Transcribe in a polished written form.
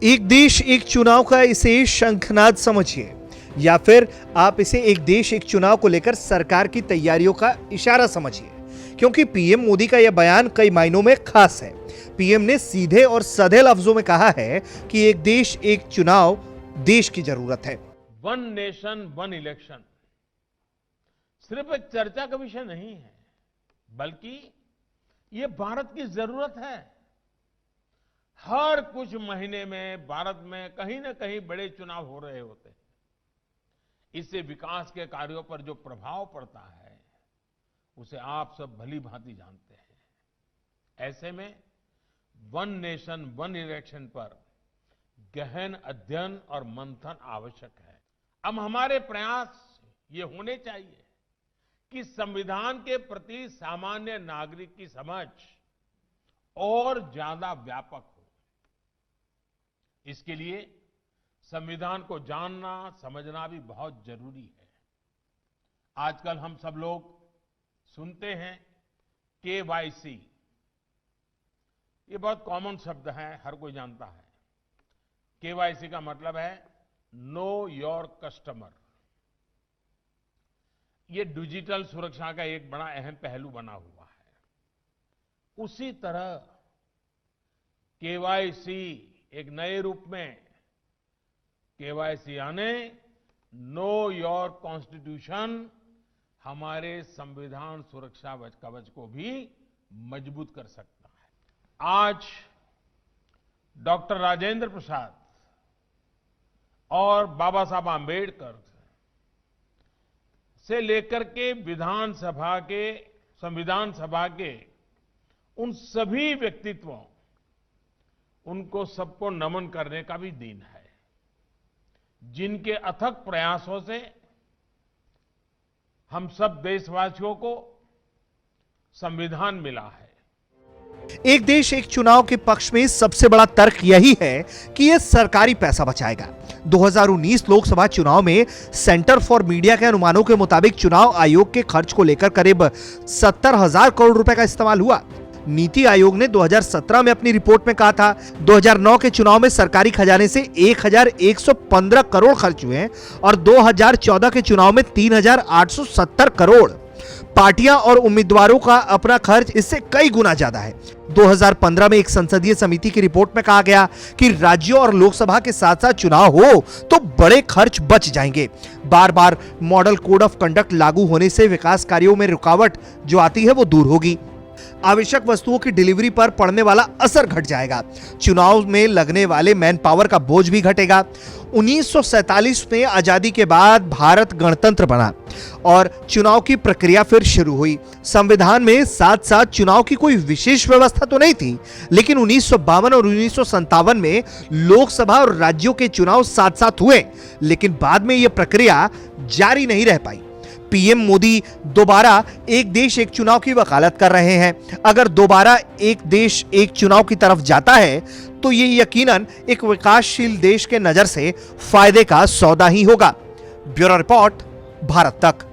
एक देश एक चुनाव का इसे शंखनाद समझिए, या फिर आप इसे एक देश एक चुनाव को लेकर सरकार की तैयारियों का इशारा समझिए, क्योंकि पीएम मोदी का यह बयान कई मायनों में खास है। पीएम ने सीधे और सधे लफ्जों में कहा है कि एक देश एक चुनाव देश की जरूरत है। वन नेशन वन इलेक्शन सिर्फ एक चर्चा का विषय नहीं है, बल्कि ये भारत की जरूरत है। हर कुछ महीने में भारत में कहीं ना कहीं बड़े चुनाव हो रहे होते हैं। इससे विकास के कार्यों पर जो प्रभाव पड़ता है उसे आप सब भली भांति जानते हैं। ऐसे में वन नेशन वन इलेक्शन पर गहन अध्ययन और मंथन आवश्यक है। अब हमारे प्रयास ये होने चाहिए कि संविधान के प्रति सामान्य नागरिक की समझ और ज्यादा व्यापक हो। इसके लिए संविधान को जानना समझना भी बहुत जरूरी है। आजकल हम सब लोग सुनते हैं केवाईसी, ये बहुत कॉमन शब्द है, हर कोई जानता है। केवाईसी का मतलब है नो योर कस्टमर। ये डिजिटल सुरक्षा का एक बड़ा अहम पहलू बना हुआ है। उसी तरह केवाईसी एक नए रूप में, केवाईसी यानी नो योर कॉन्स्टिट्यूशन, हमारे संविधान सुरक्षा कवच को भी मजबूत कर सकता है। आज डॉक्टर राजेंद्र प्रसाद और बाबा साहब आंबेडकर से लेकर के संविधान सभा के उन सभी व्यक्तित्वों, उनको सबको नमन करने का भी दिन है, जिनके अथक प्रयासों से हम सब देशवासियों को संविधान मिला है। एक देश एक चुनाव के पक्ष में सबसे बड़ा तर्क यही है कि यह सरकारी पैसा बचाएगा। 2019 लोकसभा चुनाव में सेंटर फॉर मीडिया के अनुमानों के मुताबिक चुनाव आयोग के खर्च को लेकर करीब 70,000 करोड़ रुपए का इस्तेमाल हुआ। नीति आयोग ने 2017 में अपनी रिपोर्ट में कहा था 2009 के चुनाव में सरकारी खजाने से 1,115 करोड़ खर्च हुए और 2014 के चुनाव में 3,870 करोड़। पार्टियां और उम्मीदवारों का अपना खर्च इससे कई गुना ज्यादा है। 2015 में एक संसदीय समिति की रिपोर्ट में कहा गया कि राज्यों और लोकसभा के साथ साथ चुनाव हो तो बड़े खर्च बच जाएंगे। बार बार मॉडल कोड ऑफ कंडक्ट लागू होने से विकास कार्यों में रुकावट जो आती है वो दूर होगी। आवश्यक वस्तुओं की डिलीवरी पर पड़ने वाला असर घट जाएगा। चुनाव में लगने वाले मैन पावर का बोझ भी घटेगा। 1947 में आजादी के बाद भारत गणतंत्र बना और चुनाव की प्रक्रिया फिर शुरू हुई। संविधान में साथ साथ चुनाव की कोई विशेष व्यवस्था तो नहीं थी, लेकिन 1952 और 1957 में लोकसभा और राज्यों के चुनाव साथ साथ हुए, लेकिन बाद में यह प्रक्रिया जारी नहीं रह पाई। पीएम मोदी दोबारा एक देश एक चुनाव की वकालत कर रहे हैं। अगर दोबारा एक देश एक चुनाव की तरफ जाता है तो ये यकीनन एक विकासशील देश के नजर से फायदे का सौदा ही होगा। ब्यूरो रिपोर्ट, भारत तक।